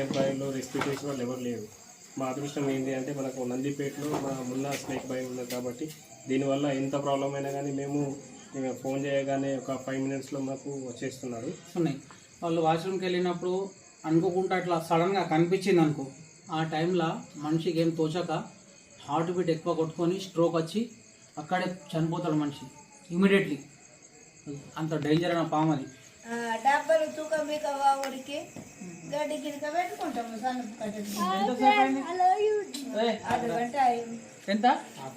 Near బైలో rescue చేసిన వాళ్ళు ఎవరు లేరు. మా అదృష్టం ఏంటి అంటే మనకు నందిపేటలో మన మున్నా స్నేక్ బై ఉన్నది కాబట్టి దీనివల్ల ఎంత ప్రాబ్లం అయినా కానీ మేము ఫోన్ చేయగానే ఒక 5 మినిట్స్లో మాకు వచ్చేస్తున్నారు. ఉన్నాయి వాళ్ళు వాష్రూమ్కి వెళ్ళినప్పుడు అనుకోకుండా అట్లా సడన్గా కనిపించింది అనుకో, ఆ టైంలో మనిషికి ఏం తోచక హార్ట్ బీట్ ఎక్కువ కొట్టుకొని స్ట్రోక్ వచ్చి అక్కడే చనిపోతాడు మనిషి ఇమీడియట్లీ. అంత డేంజర్ అయిన పాము అది. డబ్బలు తూకం మీక ఊరికి గడ్డి గిరిక పెట్టుకుంటాము అరగంట ఎంత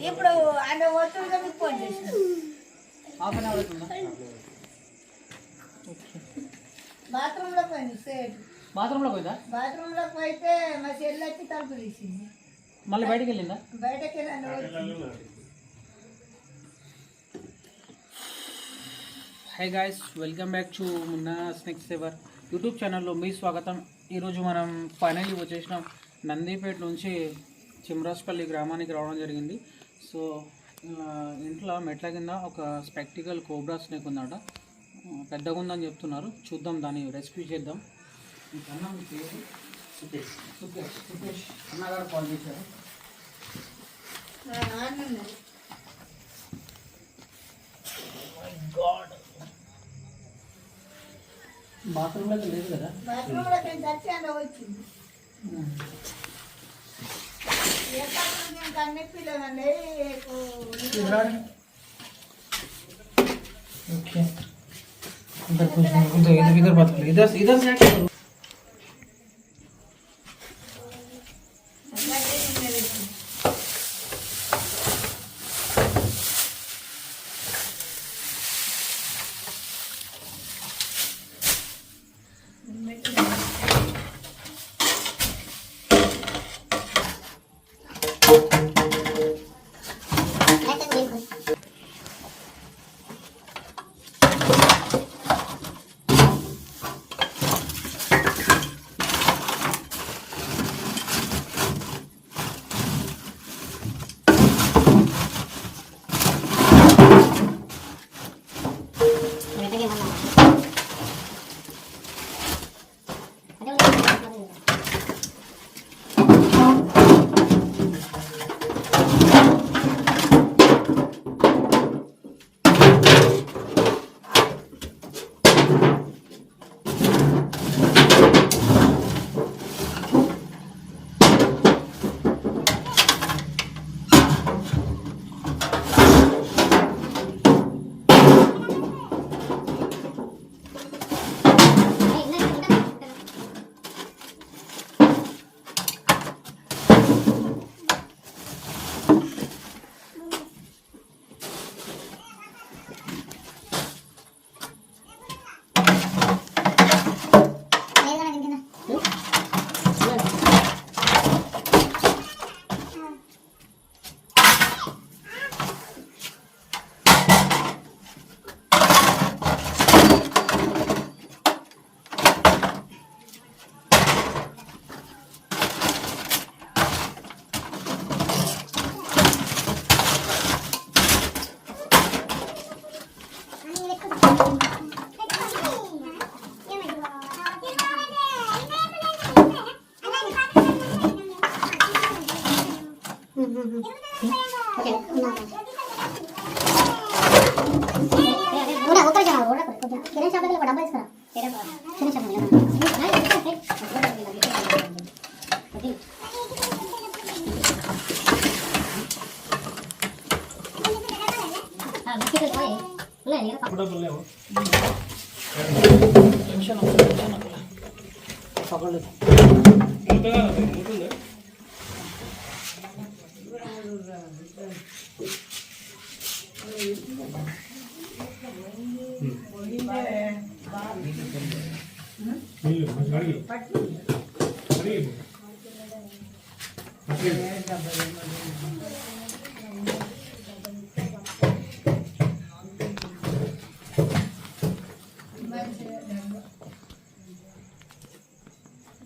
ఇప్పుడు అంటే ఒత్తుగా మీకు ఫోన్ చేసిన హాఫ్ అన్ అవర్ అవుతుందా? బాత్రూంలో పోయింది సేట్. బాత్రూంలో పోయిందా? బాత్రూంలోకి పోయితే మా చెల్లి వచ్చి తలుపు తీసింది. మళ్ళీ బయటకు వెళ్ళిందా? బయటకు వెళ్ళాను. High guys, welcome back to Munna snake saver YouTube ఛానల్లో మీ స్వాగతం. ఈరోజు మనం ఫైనల్లీ వచ్చేసినాం. నందిపేట నుంచి చిమ్రాస్పల్లి గ్రామానికి రావడం జరిగింది. సో ఇంట్లో మెట్ల కింద ఒక స్పెక్టికల్ కోబ్రా స్నేక్ ఉందట, పెద్దగా ఉందని చెప్తున్నారు. చూద్దాం, దాన్ని రెస్క్యూ చేద్దాం. అన్నగారు కాల్ చేశారు. బాత్రూంలో లేదు కదా? బాత్రూంలోకి వచ్చి అలా వచ్చింది. అన్ని పిల్లలండి इधर बात कर, इधर इधर से आके करो.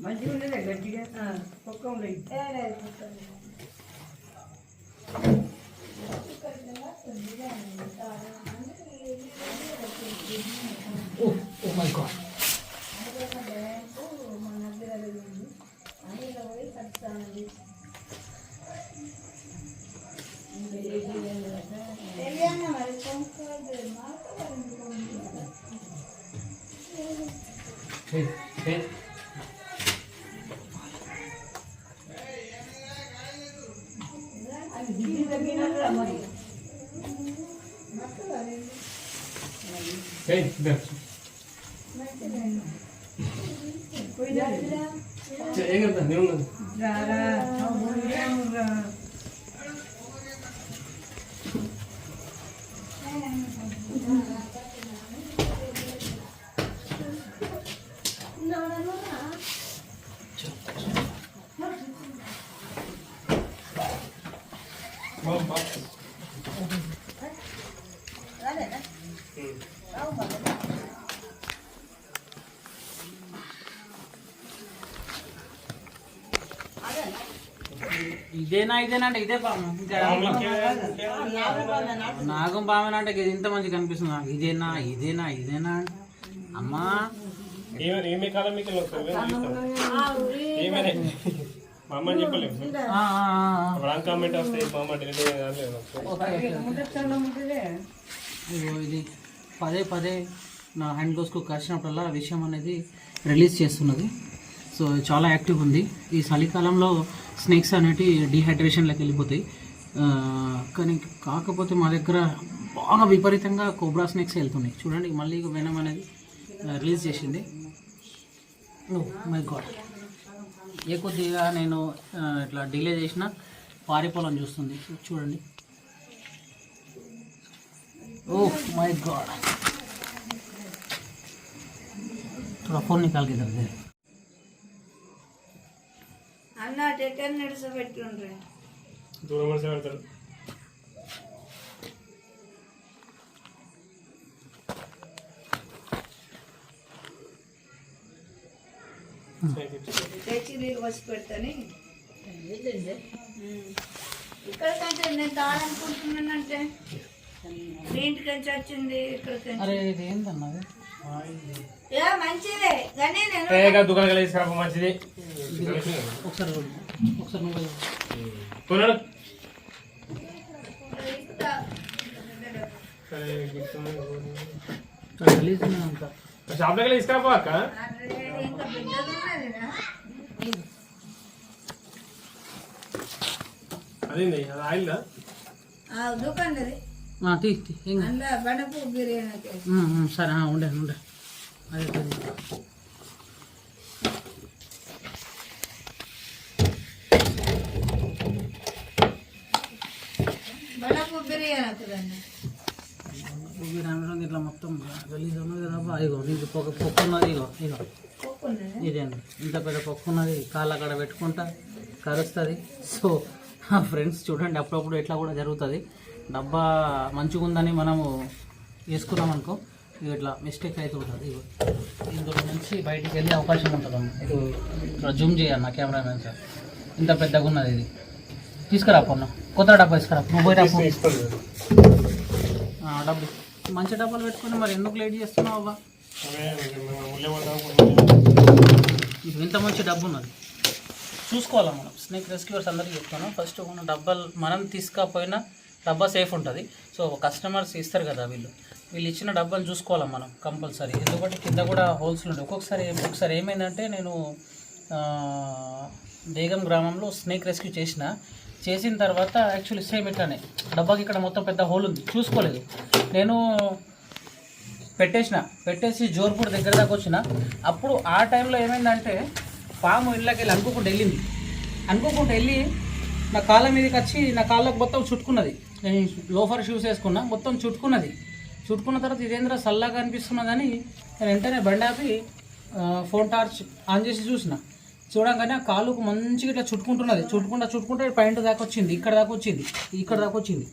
మంచిగా ఉండేది గట్టిగా కుక్క ఉండేది. Oh my God. ఏం కదా నేను ఇదేనా అంటే ఇదే పాము నాగం పామేనా అంటే ఇది ఇంత మంచి కనిపిస్తుంది నాకు. ఇదేనా అమ్మా ఏమే కాలం మీకు ఏమైనా మా అమ్మ చెప్పలేము రాంగ్ కామెంట్ వస్తాయి మా అమ్మ డిలీట్ ఇగో ఇది పదే నా హ్యాండ్ గ్లోవ్స్కు కరిచినప్పుడల్లా విషయం అనేది రిలీజ్ చేస్తున్నది. సో చాలా యాక్టివ్ ఉంది. ఈ చలికాలంలో స్నేక్స్ అనేటివి డీహైడ్రేషన్లోకి వెళ్ళిపోతాయి. కానీ కాకపోతే మా దగ్గర బాగా విపరీతంగా కోబ్రా స్నేక్స్ వెళ్తున్నాయి. చూడండి మళ్ళీ వెనమ్ అనేది రిలీజ్ చేసింది. ఓ మై గాడ్, ఏ కొద్దిగా నేను ఇట్లా డిలే చేసిన పారిపోవాలని చూస్తుంది. చూడండి, ఓ మై గాడ్, थोड़ा फोन निकाल के इधर दे. అన్న టెటర్ నడిసబెట్టుండ్రే దూరం మనసే పెడతారు. తెచ్చి నీళ్ళు వచ్చి పెడతాని ఇక్కడ కంటే నేను తాళనుకుంటున్నానంటే ఇంటికి నుంచి వచ్చింది ఇక్కడికి. అరే ఇది ఏంటన్నది? మంచిదే కానీ నేను దుకాణం కలిసి మంచిది. ఒకసారి నువ్వు కొన్నాడు రిలీజ్ అంతా షాప్ దగ్గర తీసుకురాపో అక్క. ఇంకా బిడ్డలు ఉన్నదిరా అదేంది అది ఆయిల్ దుకాణది అందులో బడపు బిర్యానీ. సరే ఉండే అదే బడపు బిర్యానీ అవుతుందండి. ఇట్లా మొత్తం రిలీజ్ ఉన్నది కదా. ఇగో నీకు పొక్కు ఉన్నది. ఇగో ఇదే అండి, ఇంత పెద్ద పొక్కు ఉన్నది. కాళ్ళ అక్కడ పెట్టుకుంటా కరుస్తుంది. సో ఫ్రెండ్స్ చూడండి, అప్పుడప్పుడు ఇట్లా కూడా జరుగుతుంది. డబ్బా మంచిగా ఉందని మనము వేసుకున్నాం అనుకో, ఇట్లా మిస్టేక్ అయితే ఉంటుంది. ఇగో ఇందులో నుంచి బయటికి వెళ్ళే అవకాశం ఉంటుందమ్మా. ఇది ఇట్లా జూమ్ చేయన్న కెమెరామెన్ సార్. ఇంత పెద్దగా ఉన్నది. ఇది తీసుకురా పొన్న, కొత్త డబ్బా తీసుకురా. నువ్వు పోయి డబ్బు మంచి డబ్బాలు పెట్టుకుని మరి ఎందుకు లేట్ చేస్తున్నావు అవ్వ? ఇది ఇంత మంచి డబ్బు ఉన్నది, చూసుకోవాలి మనం. స్నేక్ రెస్క్యూవర్స్ అందరికీ చెప్తాను, ఫస్ట్ మన డబ్బాలు మనం తీసుకపోయినా డబ్బా సేఫ్ ఉంటుంది. సో కస్టమర్స్ ఇస్తారు కదా, వీళ్ళు ఇచ్చిన డబ్బాలు చూసుకోవాలి మనం కంపల్సరీ. ఎందుకంటే కింద కూడా హోల్స్ ఉంటాయి. ఒకసారి ఏమైందంటే, నేను బేగం గ్రామంలో స్నేక్ రెస్క్యూ చేసిన తర్వాత యాక్చువల్లీ సేమ్ ఇట్లానే డబ్బాకి ఇక్కడ మొత్తం పెద్ద హోల్ ఉంది, చూసుకోలేదు. నేను పెట్టేసి జోర్పూర్ దగ్గర దాకా వచ్చిన. అప్పుడు ఆ టైంలో ఏమైందంటే, పాము ఇళ్ళకి వెళ్ళి అనుకోకుండా వెళ్ళి నా కాళ్ళ మీదకి వచ్చి నా కాళ్ళకు మొత్తం చుట్టుకున్నది. నేను లోఫర్ షూస్ వేసుకున్నా, మొత్తం చుట్టుకున్న తర్వాత ఇదేంద్ర చల్లగా అనిపిస్తున్నదని నేను వెంటనే బండి ఆపి ఫోన్ టార్చ్ ఆన్ చేసి చూడంగానే ఆ కాలుకు మంచిగా ఇట్లా చుట్టుకుంటే పాయింట్ దాకా వచ్చింది, ఇక్కడ దాకా వచ్చింది.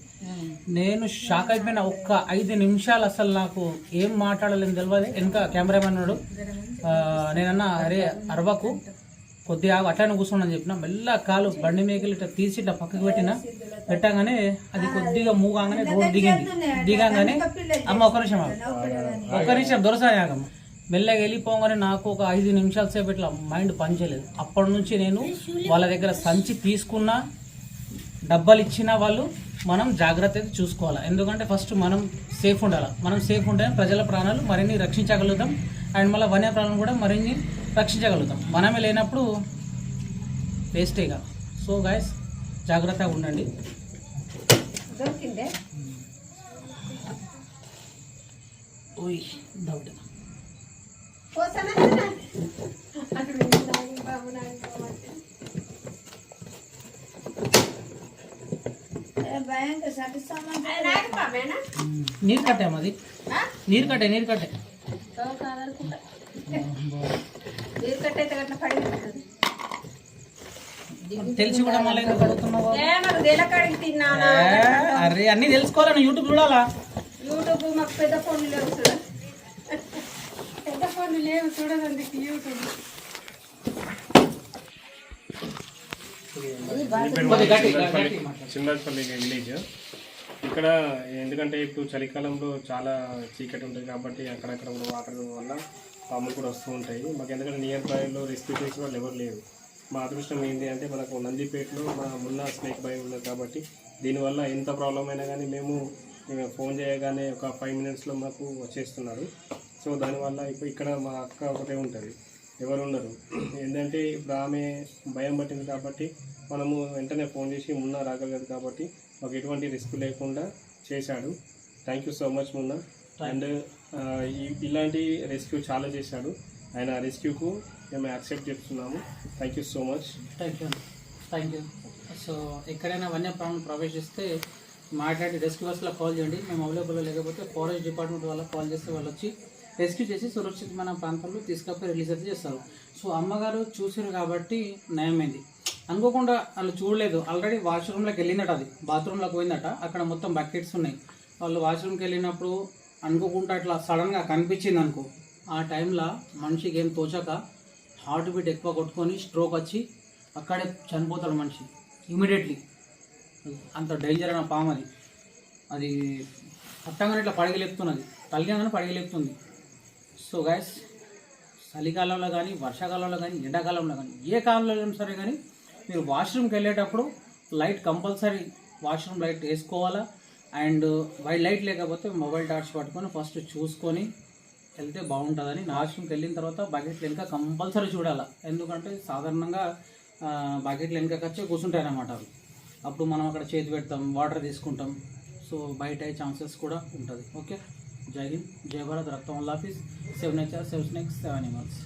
నేను షాక్ అయిపోయినా. ఒక్క 5 నిమిషాలు అసలు నాకు ఏం మాట్లాడలేని తెలియదు. వెనక కెమెరామెన్ ఉన్నాడు. నేనన్నా అరే అరవకు, కొద్దిగా అట్లానే కూర్చోండి అని చెప్పిన. మెల్ల కాలు బండి మేకలు ఇట్లా తీసి ఇట్లా పక్కకు పెట్టగానే అది కొద్దిగా మూవ్ కాగానే రోడ్ దిగాగానే అమ్మ ఒక్క నిమిషం దొరసాయాగమ్మ మెల్లగా వెళ్ళిపోగానే నాకు ఒక 5 నిమిషాల సేపు ఇట్లా మైండ్ పనిచేయలేదు. అప్పటి నుంచి నేను వాళ్ళ దగ్గర సంచి తీసుకున్నా, డబ్బాలు ఇచ్చినా వాళ్ళు మనం జాగ్రత్తగా చూసుకోవాలి. ఎందుకంటే ఫస్ట్ మనం సేఫ్ ఉండాలి. మనం సేఫ్ ఉంటే ప్రజల ప్రాణాలు మరిన్ని రక్షించగలుగుతాం, అండ్ మళ్ళీ వన్య ప్రాణాలు కూడా మరిన్ని రక్షించగలుగుతాం. మనమే లేనప్పుడు వేస్టేగా. సో గైస్, జాగ్రత్తగా ఉండండి. ఓయ్ డౌట్ పోసానా అటు నాగి బాబు నాగి భయంకర సాటిస్తామని నాగి బాబేనా నీరు కట్టాము అది నీరు కట్టే నీరు కట్టయితే గట్ల పడి తెలిసి కూడా మళ్ళీ ఎందుకు అడుగుతున్నావు దేలకాడికి తిన్నానా అరే అన్నీ తెలుసుకోవాలని యూట్యూబ్ చూడాలా యూట్యూబ్ మాకు పెద్ద ఫోన్లు లేవు చూడ పెద్ద ఫోన్లు లేవు చూడదండి యూట్యూబ్ చిన్నపల్లి విలేజ్. ఇక్కడ ఎందుకంటే ఇప్పుడు చలికాలంలో చాలా చీకటి ఉంటుంది కాబట్టి అక్కడక్కడ కూడా వాటర్ వల్ల పాములు కూడా వస్తూ ఉంటాయి. మాకు ఎందుకంటే నియర్ బైలో రెస్క్యూ చేసే వాళ్ళు ఎవరు లేరు. మా అదృష్టం ఏంటి అంటే మనకు నందిపేటలో మా మున్న స్నేక్ బై ఉన్నది కాబట్టి దీనివల్ల ఎంత ప్రాబ్లం అయినా కానీ మేము ఫోన్ చేయగానే ఒక 5 minutesలో మాకు వచ్చేస్తున్నారు. సో దానివల్ల ఇప్పుడు ఇక్కడ మా అక్క ఒకటే ఉంటుంది, ఎవరు ఉండరు. ఏంటంటే ఇప్పుడు ఆమె భయం పట్టింది కాబట్టి మనము వెంటనే ఫోన్ చేసి మున్నా రాగలదు కాబట్టి మాకు ఎటువంటి రిస్క్ లేకుండా చేశాడు. Thank you so much Munna. And ఇలాంటి రెస్క్యూ చాలా చేశాడు. ఆయన రెస్క్యూకు మేము యాక్సెప్ట్ చేస్తున్నాము. Thank you so much. Thank you. So ఎక్కడైనా వన్యప్రాణులు ప్రవేశిస్తే మాట్లాడి రెస్క్యూవర్స్లో కాల్ చేయండి. మేము అవైలబుల్లో లేకపోతే ఫారెస్ట్ డిపార్ట్మెంట్ వాళ్ళకి కాల్ చేస్తే వాళ్ళు వచ్చి రెస్క్యూ చేసి సురక్షితమైన ప్రాంతంలో తీసుకపోయి రిలీజ్ అయితే చేస్తారు. సో అమ్మగారు చూసారు కాబట్టి నయమైంది. అనుకోకుండా వాళ్ళు చూడలేదు, ఆల్రెడీ వాష్రూమ్లోకి వెళ్ళిందట, అది బాత్రూంలోకి పోయిందట. అక్కడ మొత్తం బకెట్స్ ఉన్నాయి. వాళ్ళు వాష్రూమ్కి వెళ్ళినప్పుడు అనుకోకుండా అట్లా సడన్గా కనిపించింది అనుకో, ఆ టైంలో మనిషికి ఏం తోచక హార్ట్ బీట్ ఎక్కువ కొట్టుకొని స్ట్రోక్ వచ్చి అక్కడే చనిపోతాడు మనిషి ఇమీడియట్లీ. అంత డేంజర్ అయిన పాము అది. అది పట్టంగానే ఇట్లా పడగలేపుతున్నది, తల్లిగానే పడగలేపుతుంది. సో గైస్, చలికాలంలో కానీ వర్షాకాలంలో కానీ ఎండాకాలంలో కానీ ఏ కాలంలో అయినా సరే కానీ మీరు వాష్రూమ్కి వెళ్ళేటప్పుడు లైట్ కంపల్సరీ వాష్రూమ్ లైట్ వేసుకోవాలా. అండ్ వైట్ లైట్ లేకపోతే మొబైల్ టార్చ్ పట్టుకొని ఫస్ట్ చూసుకొని వెళ్తే బాగుంటుందని. వాష్రూమ్కి వెళ్ళిన తర్వాత బకెట్ వెనుక కంపల్సరీ చూడాలి. ఎందుకంటే సాధారణంగా బకెట్లు వెనుక వచ్చి కూర్చుంటాయి అన్నమాట అవి. అప్పుడు మనం అక్కడ చేతి పెడతాం, వాటర్ తీసుకుంటాం. సో బయట అయ్యే ఛాన్సెస్ కూడా ఉంటుంది. ఓకే, జై హింద్, జై భారత్, రక్తం వల్ల office, save nature, save snakes, save animals.